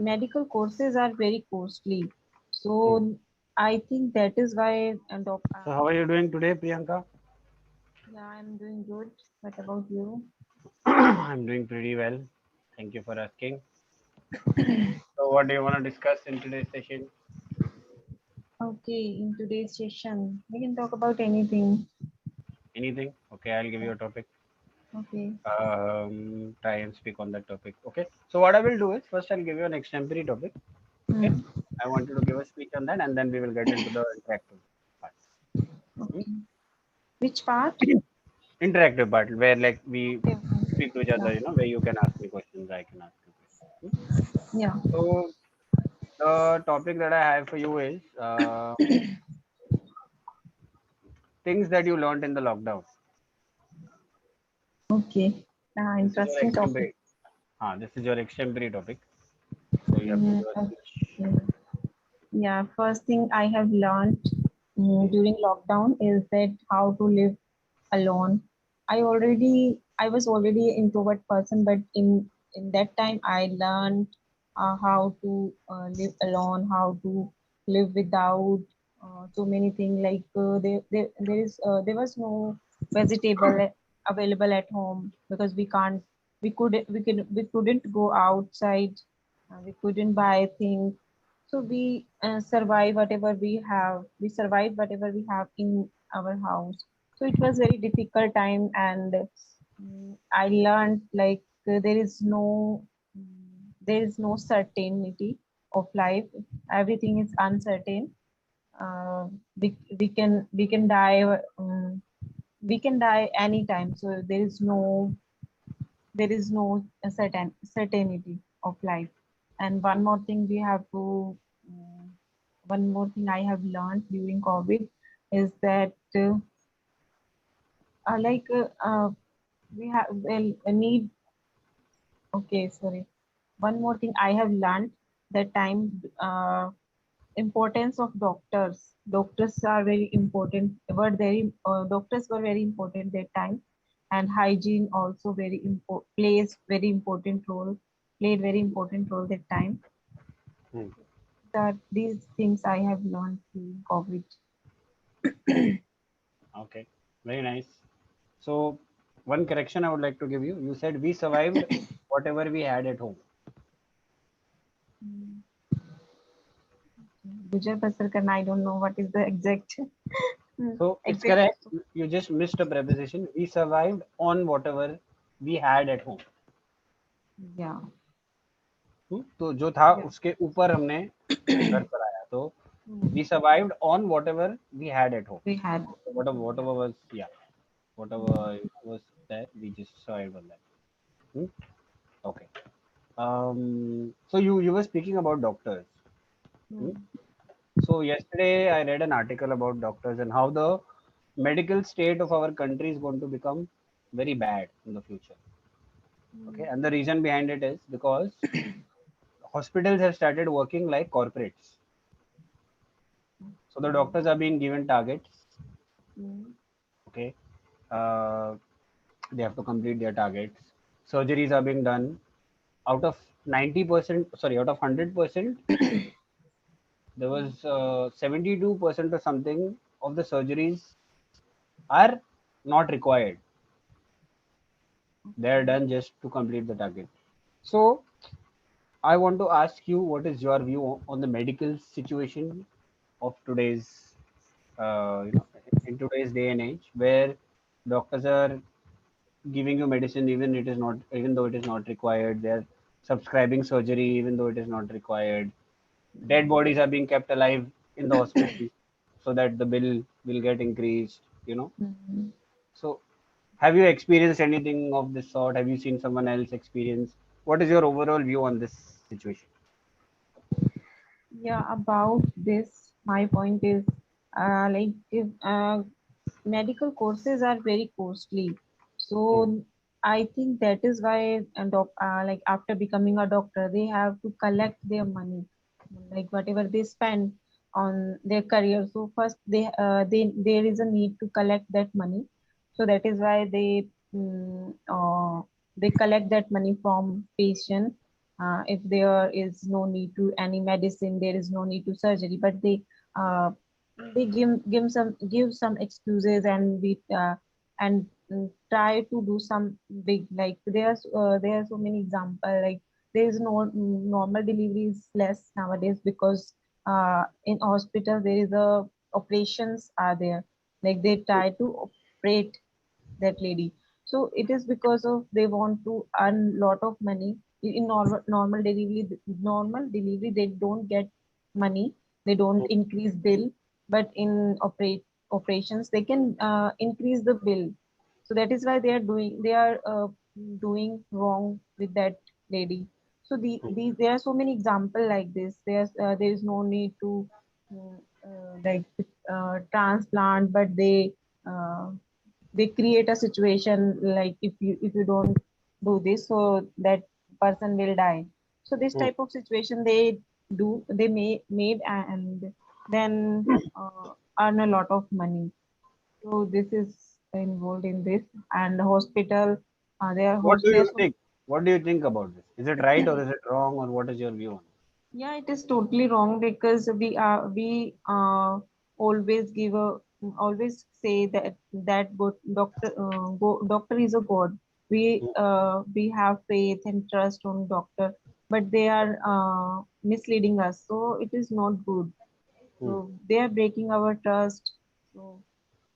medical courses are very costly. So I think that is why So how are you doing today, Priyanka? yeah, I'm doing good. What about you? I'm doing pretty well. Thank you for asking. So what do you want to discuss in today's session? Okay, in today's session, we can talk about anything. Anything? Okay, I'll give you a topic. Okay. Try and speak on that topic. Okay. So what I will do is first I'll give you an extemporary topic. Okay. Hmm. I want you to give a speech on that, and then we will get into the interactive part. Hmm? Okay. Which part? Interactive part where like we Okay. speak to each Yeah. other. Where you can ask me questions, I can ask you questions. Yeah. So the topic that I have for you is things that you learned in the lockdown. Okay. This is your Interesting topic. extemporary. This is your extemporary topic. So you have to give a speech. Okay. Yeah, first thing I have learned Hmm. during lockdown is that how to live alone. I was already an introvert person, but in that time I learned how to live alone, how to live without so many things like there was no vegetable available at home because we couldn't go outside, we couldn't buy things, so we survive whatever we have. We survive whatever we have in our house. So it was very difficult time, and I learned like there is no certainty of life. Everything is uncertain. We can die. We can die anytime. So there is no certainty of life. And one more thing I have learned during COVID is that like we have well a need. Okay, sorry. One more thing I have learned that time importance of doctors. Doctors are very important. Doctors were very important that time, and hygiene also played very important role that time. Hmm. That these things I have learned during COVID. Okay. Very nice. So one correction I would like to give you. You said we survived whatever we had at home. Mm, Gujar Basar Karna, I don't know what is the exact So it's exact. correct. You just missed a preposition. We survived on whatever we had at home. Yeah, तो जो था yeah. उसके ऊपर हमने घर पर आया तो Mm, we survived on whatever we had at home. we had. Whatever Yeah. was, yeah, whatever was there, we just survived on that. Hmm? Okay. So you were speaking about doctors. Hmm? Mm, So yesterday I read an article about doctors and how the medical state of our country is going to become very bad in the future. Okay, mm, and the reason behind it is because hospitals have started working like corporates. So the mm, doctors are being given targets. mm, Okay, uh, they have to complete their targets. Surgeries are being done out of 90%. Sorry, out of 100%, there was 72% or something of the surgeries are not required. They are okay. done just to complete the target. So I want to ask you, what is your view on the medical situation of today's, in today's day and age, where doctors are giving you medicine even though it is not required. They're subscribing surgery even though it is not required. Dead Mm, bodies are being kept alive in the hospital so that the bill will get increased. mm. So have you experienced anything of this sort? Have you seen someone else experience? What is your overall view on this situation? Yeah, about this, my point is like if, medical courses are very costly. Hmm. So I think that is why like after becoming a doctor, they have to collect their money, like whatever they spend on their career. So first they there is a need to collect that money. So that is why they collect that money from patient. if there is no need to any medicine, there is no need to surgery, but uh, they give some excuses, and we and try to do some big, like there are so many example, like there is no normal delivery is less nowadays, because in hospital there is a operations are there, like they try to operate that lady. So it is because of they want to earn lot of money. In normal delivery they don't get money, they don't increase bill, but in operations they can increase the bill. So that is why they are doing wrong with that lady. So there are so many example like this. There is no need to like transplant, but uh, they create a situation like if you don't do this, so that person will die. So this Hmm. type of situation they made, and then earn a lot of money. So this is involved in this. And hospital, What do you there's think? What do you think about this? Is it right or is it wrong, or what is your view on Yeah, it is totally wrong, because we always always say that doctor is a god. We have faith and trust on doctor, but they are misleading us, so it is not good. it? So they are breaking our trust. So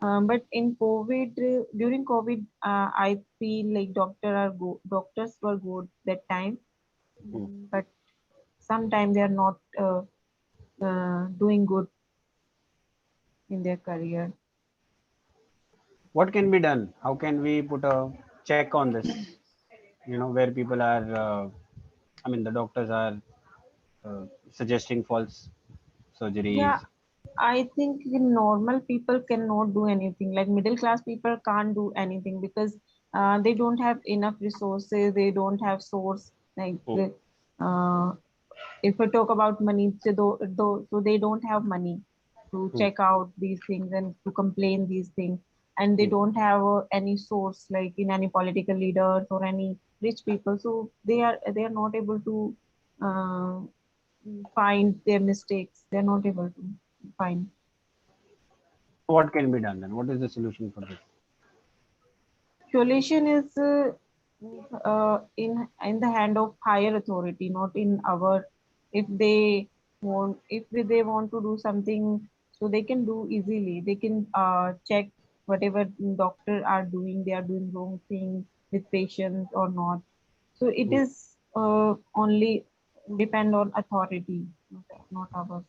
but in COVID, during COVID, I feel like doctors were good that time. Hmm. But sometimes they are not doing good in their career. What can be done? How can we put a check on this? Where people are, I mean, the doctors are uh, suggesting false Yeah, surgeries. I think the normal people cannot do anything. Like middle class people can't do anything, because they don't have enough resources. They don't have source. Like Hmm. uh, if we talk about money, so they don't have money to Hmm. check out these things and to complain these things, and they Hmm. don't have any source, like in any political leaders or any rich people. So they are not able to uh, find their mistakes. They're not able to find. What can be done then? What is the solution for this? Solution is in the hand of higher authority, not in our. If they they want to do something, so they can do easily. They can check whatever doctor are doing. They are doing wrong thing with patients or not. So it Hmm. is only depend on authority, not ours.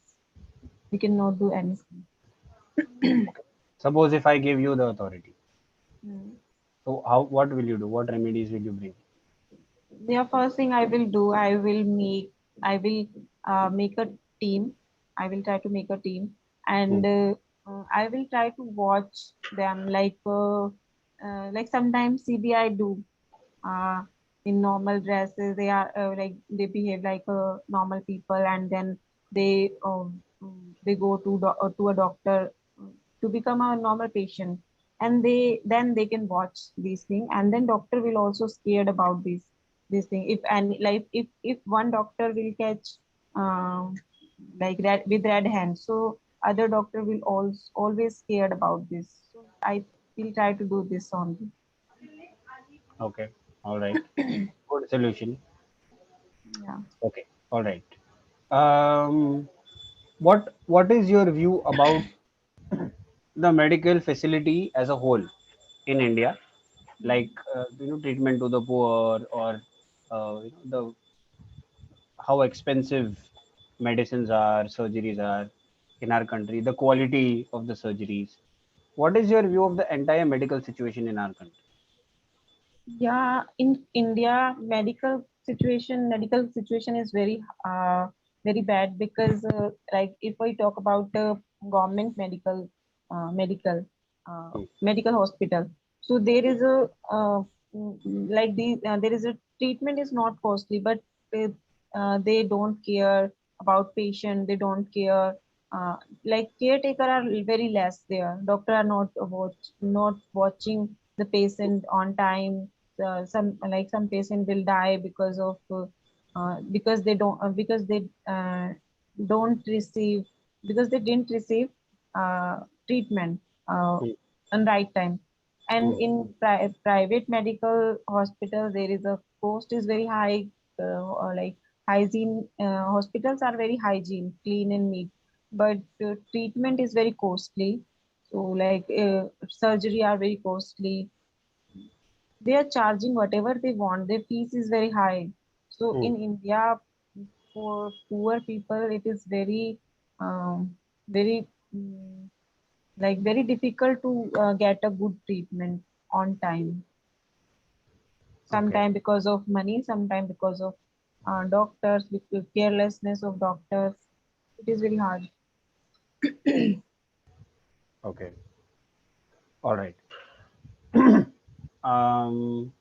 We cannot do anything. Suppose if I give you the authority, Mm. so what will you do? What remedies will you bring? The first thing I will do, I will make a team. I will try to make a team, Hmm. and I will try to watch them, like sometimes CBI do uh, in normal dresses. They are they behave like normal people, and then they go to a doctor to become a normal patient, and they can watch these things, and then doctor will also scared about this thing. If any, like if one doctor will catch um, like with red hand, so other doctor will always scared about this. So I will try to do this only. Okay. All right. Good solution. Yeah. Okay. All right. Um, what is your view about the medical facility as a whole in India? Like treatment to the poor, or the how expensive medicines are, surgeries are in our country, the quality of the surgeries. What is your view of the entire medical situation in our country? Yeah, in India, medical situation is very bad, because like if I talk about government medical hospital, so there is a there is a treatment is not costly, but they, they don't care about patient. They don't care. Like caretaker are very less there. Doctor are not watching the patient on time. Some patient will die because of because they don't receive because they didn't receive uh, treatment Hmm. on right time. And Hmm. in private medical hospital there is a cost is very high, or like hygiene, hospitals are very hygiene, clean and neat, but treatment is very costly. So like surgery are very costly. They are charging whatever they want. Their fees is very high. So Hmm. in India, for poor people, it is very like very difficult to get a good treatment on time. Okay. Sometime because of money, sometime because of doctors, with carelessness of doctors. It is very hard. Okay. All right. Um,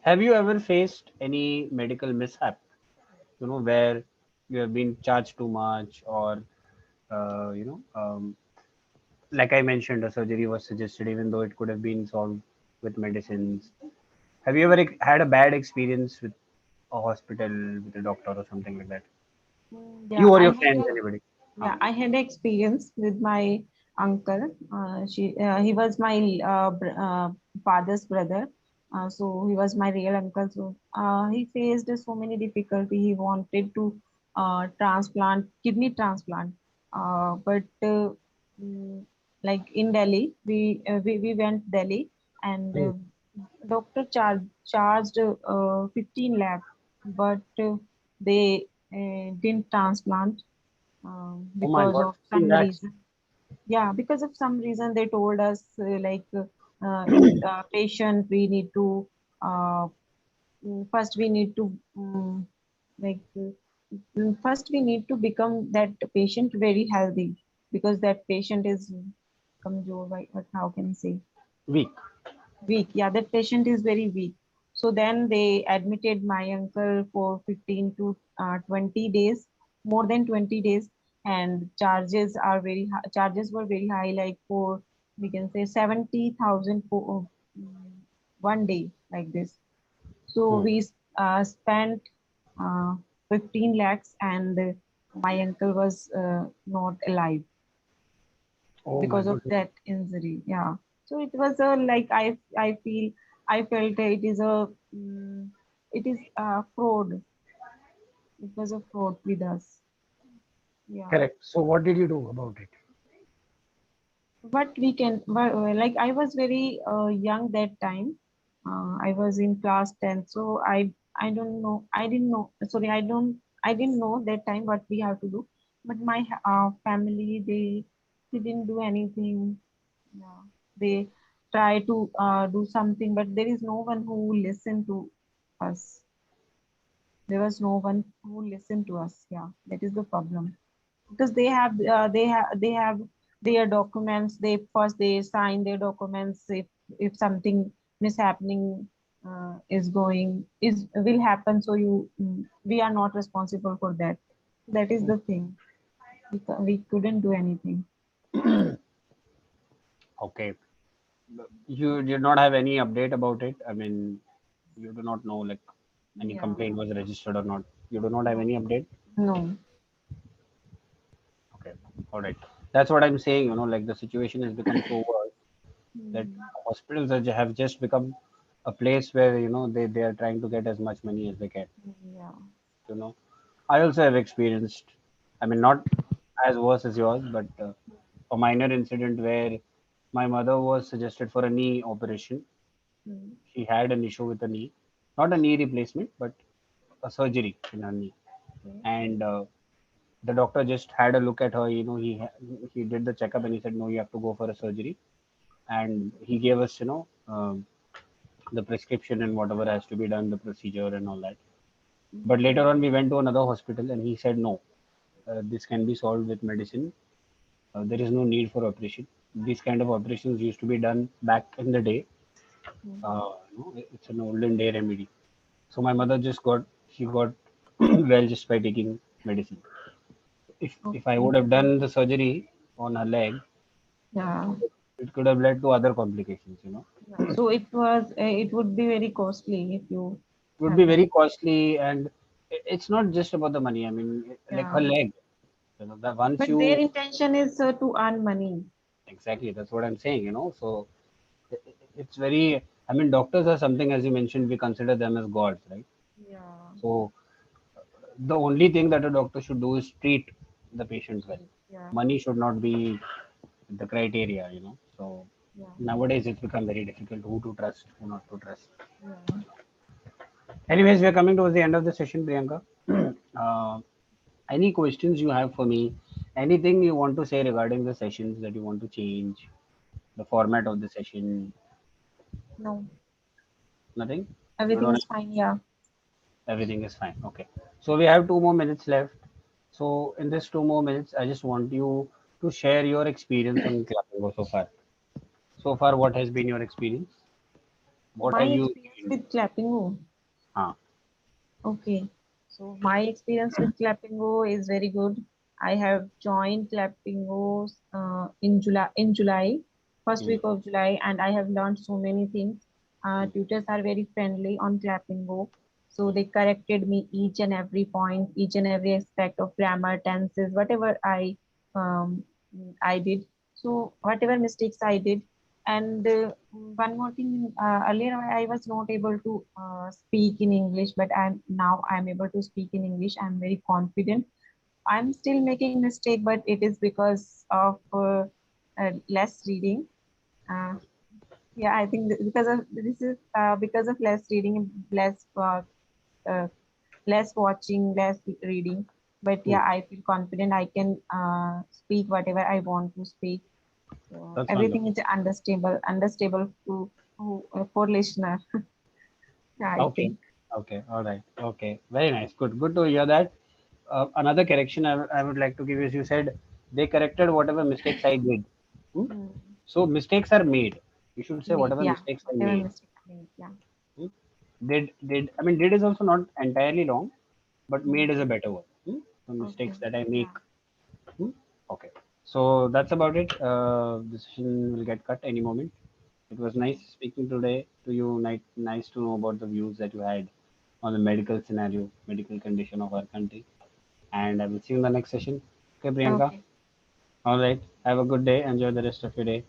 have you ever faced any medical mishap? Where you have been charged too much, or like I mentioned, a surgery was suggested even though it could have been solved with medicines. Have you ever had a bad experience with a hospital, with a doctor, or something like that? Yeah, You or I your had friends, a anybody? yeah, I had experience with my uncle. He was my father's brother. So he was my real uncle. So he faced so many difficulty. He wanted to transplant kidney transplant. But mm, like in Delhi, we went Delhi, and Hmm. doctor charged 15 lakh, but they didn't transplant Oh my because God, of 15 some lakhs. reason. Yeah, because of some reason they told us in patient we need to uh, first we need to like first we need to become that patient very healthy, because that patient is kamjor, what how can I say, Week. weak. Yeah, that patient is very weak. So then they admitted my uncle for 15 to 20 days, more than 20 days, and charges were very high, like for we can say 70,000 for 1 day, like this. So Hmm. we spent uh, 15 lakhs, and my uncle was not alive Oh my because of goodness. that injury. Yeah. So it was a like I felt it is a it is a fraud. It was a fraud with us. Yeah. Correct. So what did you do about it? But we can like I was very young that time. I was in class 10, so I don't know. I didn't know. Sorry, I didn't know that time what we have to do. But my family, they didn't do anything. Yeah, they try to do something, but there is no one who listened to us. There was no one who listened to us. Yeah, that is the problem. Because they have their documents. They sign their documents if something mishappening is will happen. So we are not responsible for that. That is the thing. We couldn't do anything. Okay. You did not have any update about it. I mean, you do not know like any Yeah. complaint was registered or not. You do not have No. any update. No. Okay. All right. That's what I'm saying. Like the situation has become so worse that Mhm. hospitals have just become a place where they are trying to get as much money as they can. Yeah. You know, I also have experienced. I mean, not as worse as yours, but a minor incident where my mother was suggested for a knee operation. Mhm. She had an issue with the knee, not a knee replacement, but a surgery in her knee. Okay. And the doctor just had a look at her. He did the checkup and he said, no, you have to go for a surgery. And he gave us, the prescription and whatever has to be done, the procedure and all that. But Mhm. later on, we went to another hospital and he said, no, this can be solved with medicine. There is no need for operation. These kind of operations used to be done back in the day. Mhm. It's an olden day remedy. So my mother she got well just by taking medicine. If I Okay. would have done the surgery on her leg, Yeah. it could have led to other complications. Yeah. So it would be very costly if you. would be having. very costly, and it's not just about the money. I mean, like her Yeah. leg, you know, that once But their you intention is to earn money. exactly, that's what I'm saying, you know. So it's very, I mean, doctors are something, as you mentioned, we consider them as gods, right? Yeah. So the only thing that a doctor should do is treat the patient well. Treat. Yeah. Money should not be the criteria, you know. So Yeah. nowadays it's become very difficult who to trust, who not to trust. Yeah. Anyways, we are coming towards the end of the session, Priyanka. uh, any questions you have for me? Anything you want to say regarding the sessions that you want to change? The format of the session? No, Nothing? You everything don't is fine. Yeah. everything is fine. Okay. So we have 2 more minutes left. So in this 2 more minutes, I just want you to share your experience on Clapingo so far. So far, what has been your experience? What My have you experience gained? with Clapingo. Ah, Okay. So my experience with Clapingo is very good. I have joined Clapingo in July, first mm, week of July, and I have learned so many things. mm, Tutors are very friendly on Clapingo, so they corrected me each and every point, each and every aspect of grammar, tenses, whatever um, I did. So whatever mistakes I did, and one more thing, earlier I was not able to speak in English, but I'm able to speak in English. I'm very confident. I'm still making mistake, but it is because of less reading. Uh, yeah, I think because of this is because of less reading, uh, less watching, less reading. But mm. yeah, I feel confident. I can speak whatever I want to speak. So That's everything wonderful. is understandable for listener. Yeah, I Okay. think. Okay. All right. Okay. Very nice. Good. Good to hear that. Another correction I would like to give is you said they corrected whatever mistakes I did. Hmm? Hmm. So mistakes are made. You should say Made, whatever yeah, mistakes I whatever made. mistake I made, yeah. Hmm? Did I mean did is also not entirely wrong, but Hmm. made is a better word. Hmm? The mistakes Okay, that I make. yeah. Hmm? Okay. So that's about it. The session will get cut any moment. It was nice speaking today to you. Nice to know about the views that you had on the medical scenario, medical condition of our country. And I will see you in the next session. Okay, Priyanka. Okay. All right. Have a good day. Enjoy the rest of your day.